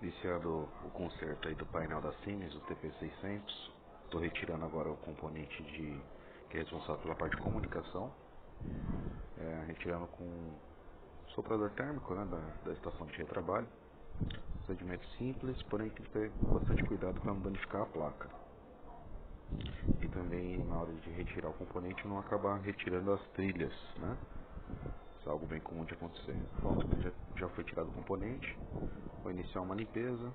Iniciando o conserto aí do painel da Siemens, o TP600. Estou retirando agora o componente que é responsável pela parte de comunicação. Retirando com soprador térmico, né, da estação de retrabalho. Procedimento simples, porém tem que ter bastante cuidado para não danificar a placa. E também na hora de retirar o componente não acabar retirando as trilhas, né? Isso é algo bem comum de acontecer. Pronto, já foi tirado o componente. Vou iniciar uma limpeza.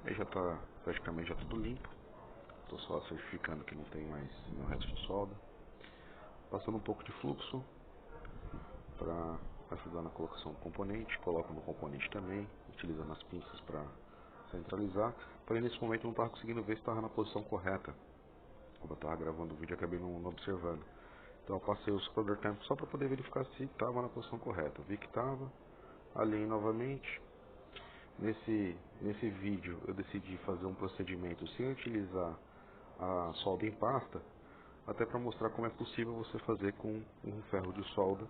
Aí já está praticamente já tudo limpo. Estou só certificando que não tem mais nenhum resto de solda. Passando um pouco de fluxo para ajudar na colocação do componente. Coloco no componente também, utilizando as pinças para centralizar. Porém nesse momento eu não estava conseguindo ver se estava na posição correta. Quando eu estava gravando o vídeo eu acabei não observando. Então eu passei o soprador térmico só para poder verificar se estava na posição correta. Vi que estava, alinhei novamente. Nesse vídeo eu decidi fazer um procedimento sem utilizar a solda em pasta, até para mostrar como é possível você fazer com um ferro de solda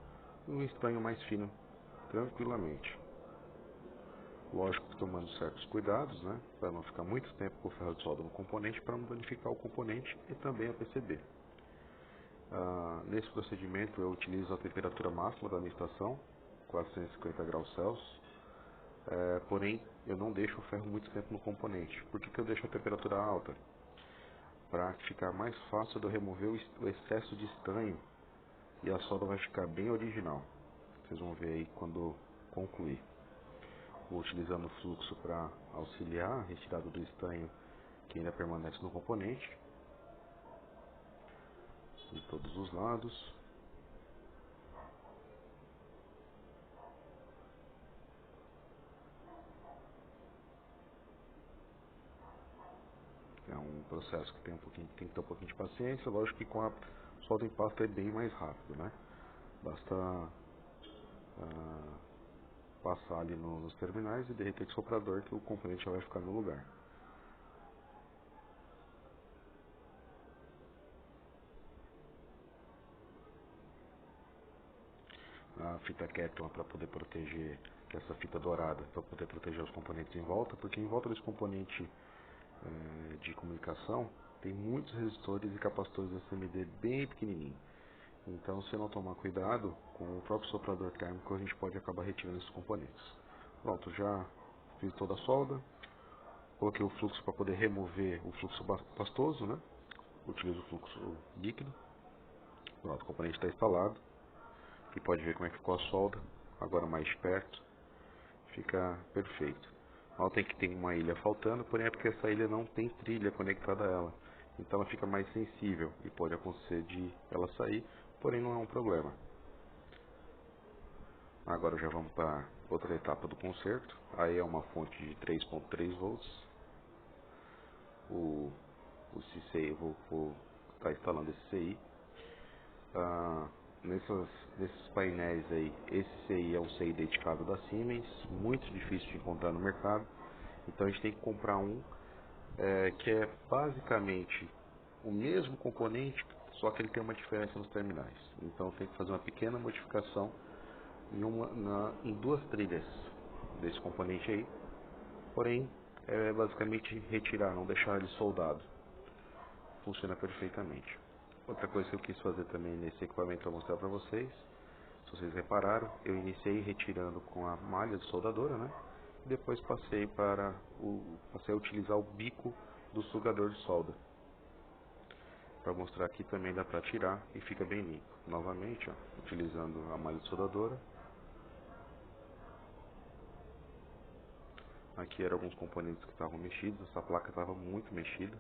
e um estanho mais fino, tranquilamente. Lógico que tomando certos cuidados, né, para não ficar muito tempo com o ferro de solda no componente, para não danificar o componente e também a PCB. Nesse procedimento eu utilizo a temperatura máxima da minha estação, 450 graus Celsius. Porém, eu não deixo o ferro muito tempo no componente. Por que eu deixo a temperatura alta? Para ficar mais fácil de eu remover o excesso de estanho e a solda vai ficar bem original. Vocês vão ver aí quando concluir. Vou utilizando o fluxo para auxiliar a retirada do estanho que ainda permanece no componente, de todos os lados. É um processo que tem que ter um pouquinho de paciência. Lógico que com a solda em pasta é bem mais rápido, né? Basta passar ali nos terminais e derreter com o soprador que o componente já vai ficar no lugar. A fita Kapton para poder proteger, que é essa fita dourada, para poder proteger os componentes em volta, porque em volta desse componente de comunicação tem muitos resistores e capacitores SMD bem pequenininhos. Então, se não tomar cuidado com o próprio soprador térmico, a gente pode acabar retirando esses componentes. Pronto, já fiz toda a solda. Coloquei o fluxo para poder remover o fluxo pastoso, né? Utilizo o fluxo líquido. Pronto, o componente está instalado. Aqui pode ver como é que ficou a solda. Agora mais perto. Fica perfeito. Notem que tem uma ilha faltando, porém é porque essa ilha não tem trilha conectada a ela. Então ela fica mais sensível e pode acontecer de ela sair, porém não é um problema. Agora já vamos para outra etapa do conserto. Aí é uma fonte de 3.3 volts. O CCI, eu vou estar instalando esse CI. Nesses painéis aí, esse CI é um CI dedicado da Siemens, muito difícil de encontrar no mercado. Então a gente tem que comprar um que é basicamente o mesmo componente, só que ele tem uma diferença nos terminais. Então tem que fazer uma pequena modificação em duas trilhas desse componente aí. Porém, é basicamente retirar, não deixar ele soldado. Funciona perfeitamente. Outra coisa que eu quis fazer também nesse equipamento para mostrar para vocês, se vocês repararam, eu iniciei retirando com a malha de soldadora, né? Depois passei a utilizar o bico do sugador de solda. Para mostrar aqui também dá para tirar e fica bem limpo. Novamente, ó, utilizando a malha de soldadora. Aqui eram alguns componentes que estavam mexidos, essa placa estava muito mexida.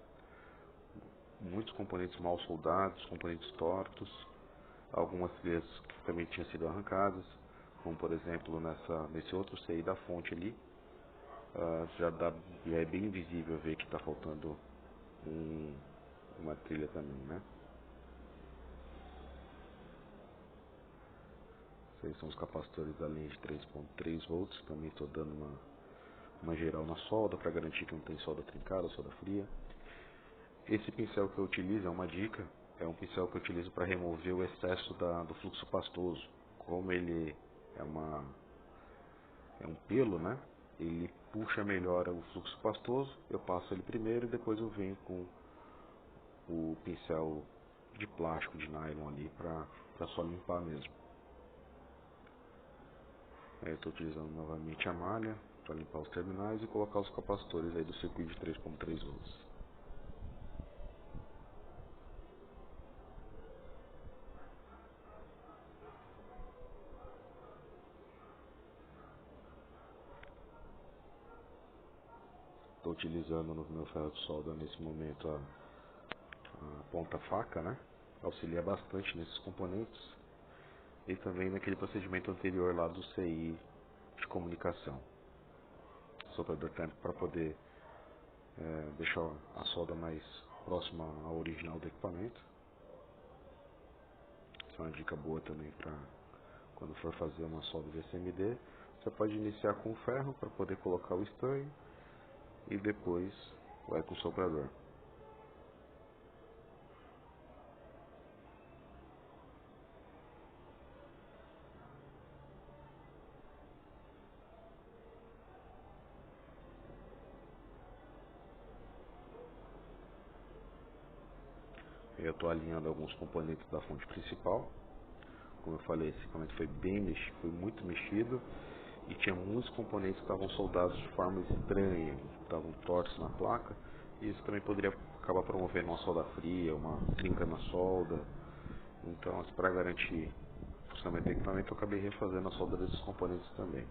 Muitos componentes mal soldados, componentes tortos. Algumas trilhas que também tinham sido arrancadas, como por exemplo nesse outro CI da fonte ali. Já é bem visível ver que está faltando uma trilha também, né? Esses são os capacitores da linha de 3.3 volts. Também estou dando uma geral na solda para garantir que não tem solda trincada ou solda fria. Esse pincel que eu utilizo é uma dica. É um pincel que eu utilizo para remover o excesso do fluxo pastoso. Como ele é um pelo, né? ele puxa melhor o fluxo pastoso. Eu passo ele primeiro e depois eu venho com o pincel de plástico, de nylon ali, para só limpar mesmo. Aí eu estou utilizando novamente a malha para limpar os terminais e colocar os capacitores aí do circuito de 3.3 volts. Estou utilizando no meu ferro de solda nesse momento a ponta faca, né? Auxilia bastante nesses componentes e também naquele procedimento anterior lá do CI de comunicação. Soprador térmico para poder deixar a solda mais próxima ao original do equipamento. Isso é uma dica boa também para quando for fazer uma solda de SMD. Você pode iniciar com o ferro para poder colocar o estanho e depois vai com o soprador. Eu estou alinhando alguns componentes da fonte principal. Como eu falei, esse equipamento foi foi muito mexido e tinha muitos componentes que estavam soldados de forma estranha, estavam tortos na placa, e isso também poderia acabar promovendo uma solda fria, uma trinca na solda. Então, para garantir o funcionamento do equipamento, eu acabei refazendo a solda desses componentes também.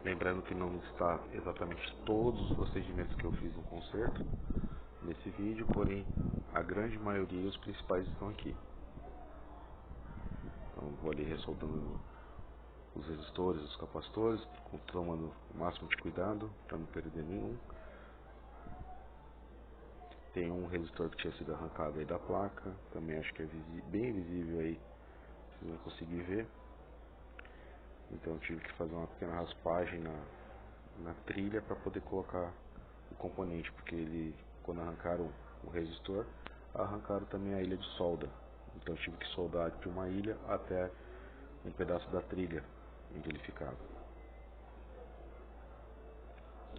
Lembrando que não está exatamente todos os procedimentos que eu fiz no conserto nesse vídeo, porém a grande maioria e os principais estão aqui. Então vou ali ressoldando os resistores, os capacitores, tomando o máximo de cuidado para não perder nenhum. Tem um resistor que tinha sido arrancado aí da placa, também acho que é bem visível aí, vocês vão conseguir ver. Então eu tive que fazer uma pequena raspagem na trilha para poder colocar o componente, porque ele, quando arrancaram o resistor, arrancaram também a ilha de solda. Então eu tive que soldar de uma ilha até um pedaço da trilha onde ele ficava.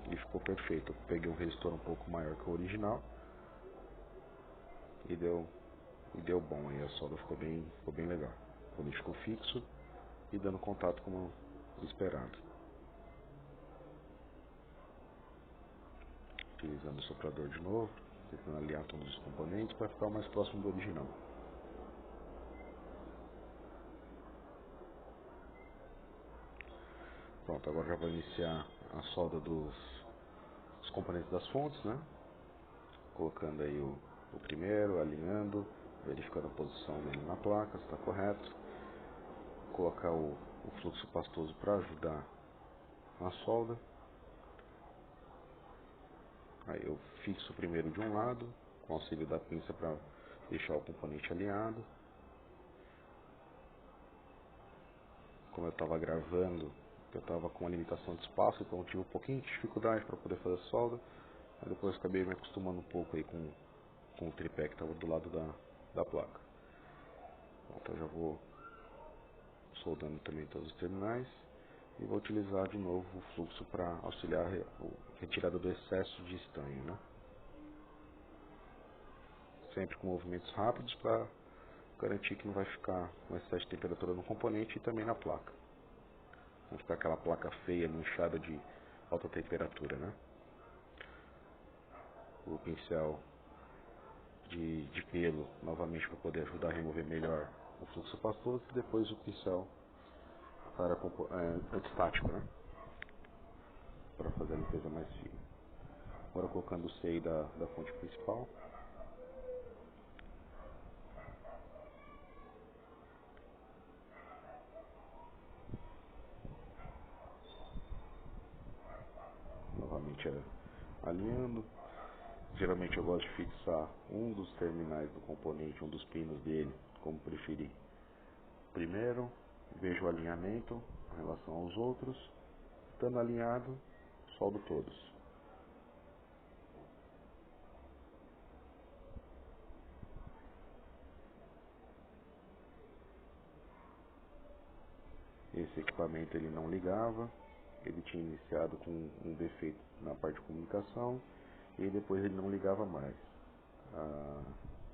E ficou perfeito. Eu peguei um resistor um pouco maior que o original e deu bom aí, a solda ficou bem legal. O componente ficou fixo e dando contato como esperado. Utilizando o soprador de novo, tentando alinhar todos os componentes para ficar o mais próximo do original. Pronto, agora já vou iniciar a solda dos componentes das fontes, né? Colocando aí o primeiro, alinhando, verificando a posição dele na placa, se está correto. Colocar o fluxo pastoso para ajudar na solda. Aí eu fixo primeiro de um lado, com auxílio da pinça para deixar o componente alinhado. Como eu estava gravando, eu estava com uma limitação de espaço, então eu tive um pouquinho de dificuldade para poder fazer a solda. Aí depois acabei me acostumando um pouco aí com o tripé que estava do lado da placa. Então já vou soldando também todos os terminais e vou utilizar de novo o fluxo para auxiliar a retirada do excesso de estanho, né? Sempre com movimentos rápidos para garantir que não vai ficar um excesso de temperatura no componente e também na placa. Não ficar aquela placa feia, manchada de alta temperatura, né? O pincel de pelo novamente para poder ajudar a remover melhor o fluxo pastoso e depois o pincel para antistático, né? Para fazer a limpeza mais fina. Agora colocando o CI da fonte principal. Novamente alinhando. Geralmente eu gosto de fixar um dos terminais do componente, um dos pinos dele, como preferir. Primeiro, vejo o alinhamento em relação aos outros. Estando alinhado, soldo todos. Esse equipamento ele não ligava, ele tinha iniciado com um defeito na parte de comunicação e depois ele não ligava mais.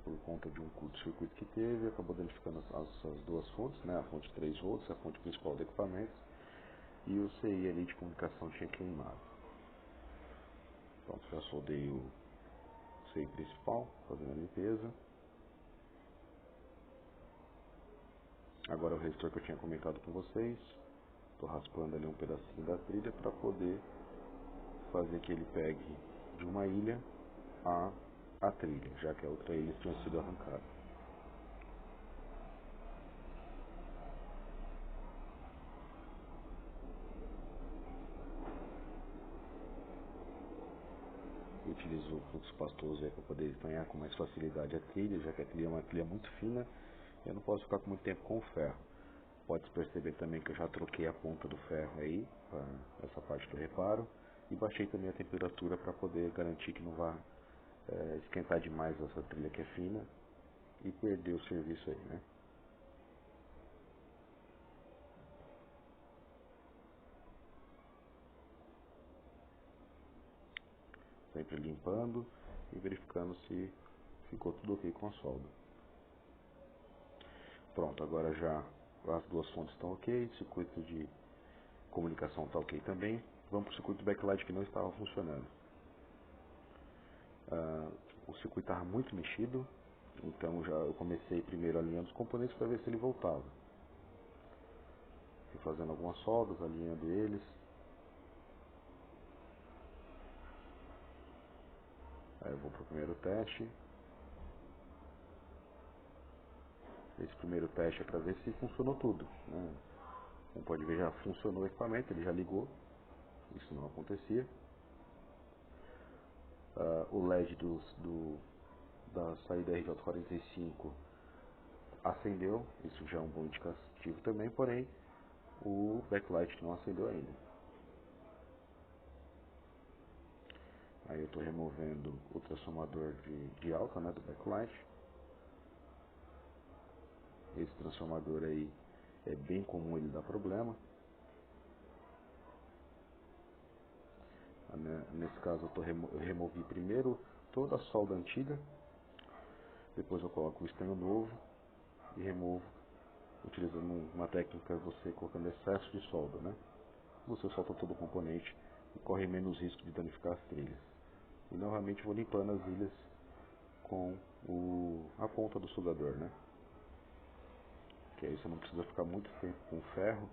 Por conta de um curto-circuito que teve, acabou danificando as duas fontes, né? A fonte 3 volts, a fonte principal do equipamento, e o CI ali de comunicação tinha queimado. Pronto, já soldei o CI principal, fazendo a limpeza. Agora o resistor que eu tinha comentado com vocês, estou raspando ali um pedacinho da trilha para poder fazer que ele pegue de uma ilha a trilha, já que a outra ilha tinha sido arrancada. Eu utilizo o fluxo pastoso para poder espanhar com mais facilidade a trilha, já que a trilha é uma trilha muito fina e eu não posso ficar com muito tempo com o ferro. Pode perceber também que eu já troquei a ponta do ferro aí, para essa parte do reparo, e baixei também a temperatura para poder garantir que não vá esquentar demais essa trilha que é fina e perder o serviço aí, né? Sempre limpando e verificando se ficou tudo ok com a solda. Pronto, agora já as duas fontes estão ok, o circuito de comunicação está ok também. Vamos para o circuito backlight que não estava funcionando. O circuito estava muito mexido, então eu comecei primeiro alinhando os componentes para ver se ele voltava. Fui fazendo algumas soldas, alinhando eles. Aí eu vou para o primeiro teste. Esse primeiro teste é para ver se funcionou tudo, né? Como pode ver, já funcionou o equipamento, ele já ligou. Isso não acontecia. O LED da saída RJ45 acendeu, isso já é um bom indicativo também, porém o backlight não acendeu ainda. Aí eu estou removendo o transformador de alta, né, do backlight. Esse transformador aí é bem comum ele dar problema. Nesse caso eu removi primeiro toda a solda antiga, depois eu coloco o estanho novo e removo, utilizando uma técnica você colocando excesso de solda, né? Você solta todo o componente e corre menos risco de danificar as trilhas. E novamente vou limpando as ilhas com a ponta do soldador, né? Que aí você não precisa ficar muito tempo com o ferro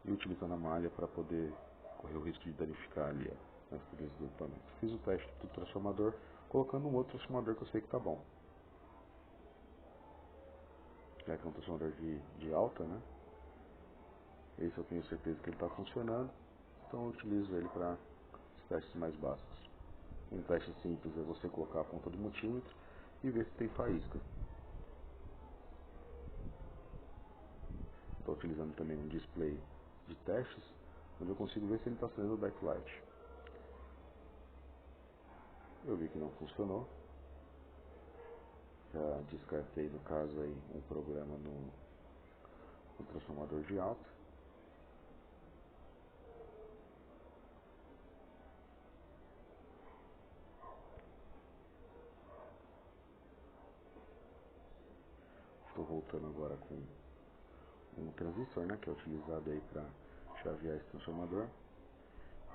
e utilizando a malha para poder correr o risco de danificar ali as trilhas do equipamento. Fiz o teste do transformador colocando um outro transformador que eu sei que está bom. Já que é um transformador de alta, né? Esse eu tenho certeza que ele está funcionando, então eu utilizo ele para os testes mais básicos. Um teste simples é você colocar a ponta do multímetro e ver se tem faísca. Estou utilizando também um display de testes, onde eu consigo ver se ele está acendendo o backlight. Eu vi que não funcionou. Já descartei, no caso, aí, um problema no transformador de alta. Estou voltando agora com um transistor, né, que é utilizado aí para chavear esse transformador.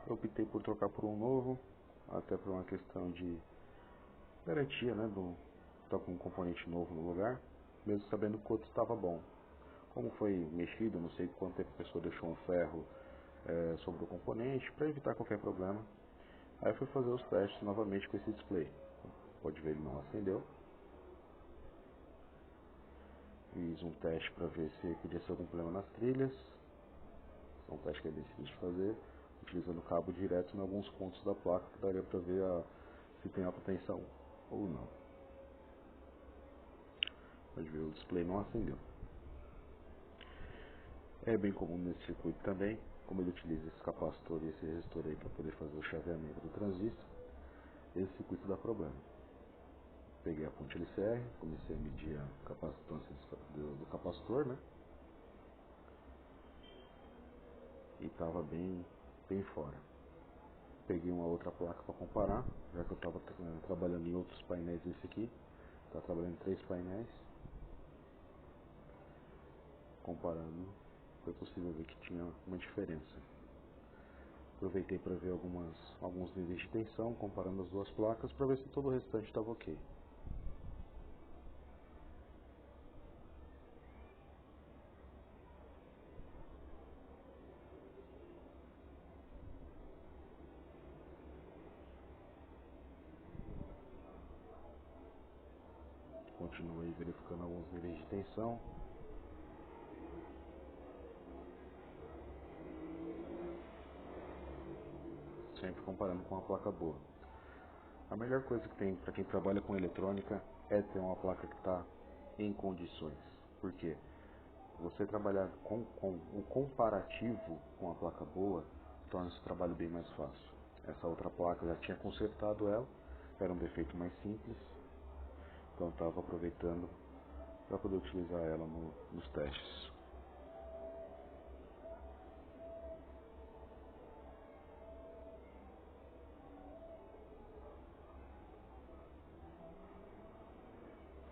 Eu optei por trocar por um novo, até por uma questão de garantia, né, estar com um componente novo no lugar, mesmo sabendo que o outro estava bom. Como foi mexido, não sei quanto tempo a pessoa deixou um ferro sobre o componente, para evitar qualquer problema. Aí eu fui fazer os testes novamente com esse display. Pode ver, ele não acendeu. Fiz um teste para ver se podia ser algum problema nas trilhas. É um teste que é bem simples de fazer, utilizando cabo direto em alguns pontos da placa, que daria para ver se tem alta tensão ou não. Pode ver, o display não acendeu. É bem comum nesse circuito também, como ele utiliza esse capacitor e esse resistor aí para poder fazer o chaveamento do transistor, esse circuito dá problema. Peguei a ponte LCR, comecei a medir a capacitância do capacitor, né? e estava bem fora. Peguei uma outra placa para comparar, já que eu estava trabalhando em outros painéis desse aqui. Estava trabalhando em 3 painéis. Comparando, foi possível ver que tinha uma diferença. Aproveitei para ver alguns níveis de tensão, comparando as duas placas, para ver se todo o restante estava ok. Continuei verificando alguns níveis de tensão. Sempre comparando com uma placa boa. A melhor coisa que tem para quem trabalha com eletrônica é ter uma placa que está em condições. Por quê? Você trabalhar com o comparativo com a placa boa torna esse trabalho bem mais fácil. Essa outra placa já tinha consertado ela, era um defeito mais simples, então eu estava aproveitando para poder utilizar ela nos testes.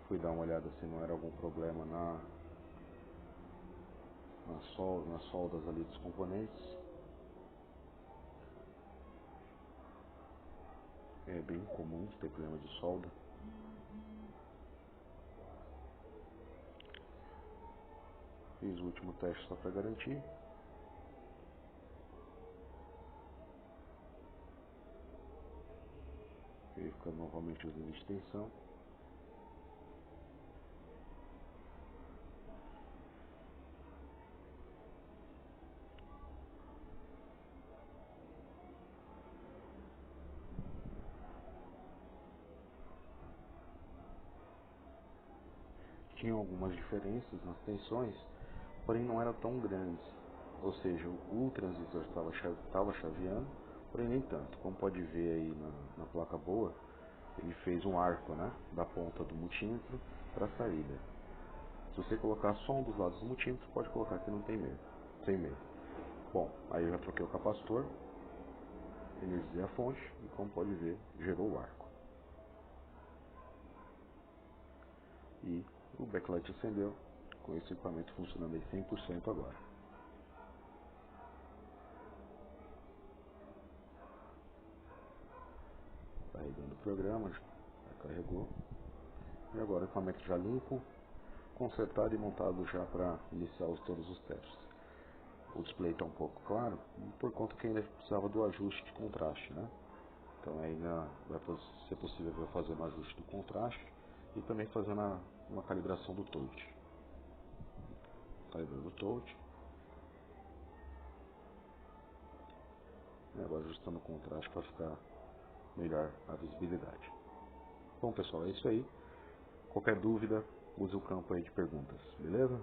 Fui dar uma olhada se não era algum problema nas soldas ali dos componentes. É bem comum ter problema de solda. Fiz o último teste só para garantir. Verificando novamente os níveis de tensão. Tinham algumas diferenças nas tensões, porém não eram tão grandes. Ou seja, o transistor estava chaveando, porém nem tanto. Como pode ver aí na placa boa, ele fez um arco, né, da ponta do multímetro para a saída. Se você colocar só um dos lados do multímetro, pode colocar que não tem medo, sem medo. Bom, aí eu já troquei o capacitor, energizei a fonte e, como pode ver, gerou o arco. E o backlight acendeu, com esse equipamento funcionando aí 100% agora. Carregando o programa, já carregou. E agora o equipamento já limpo, consertado e montado já para iniciar todos os testes. O display está um pouco claro, por conta que ainda precisava do ajuste de contraste, né? Então ainda vai ser possível eu fazer um ajuste do contraste e também fazer uma calibração do touch. Calibrando o touch. E agora ajustando o contraste para ficar melhor a visibilidade. Bom pessoal, é isso aí. Qualquer dúvida, use o campo aí de perguntas, beleza?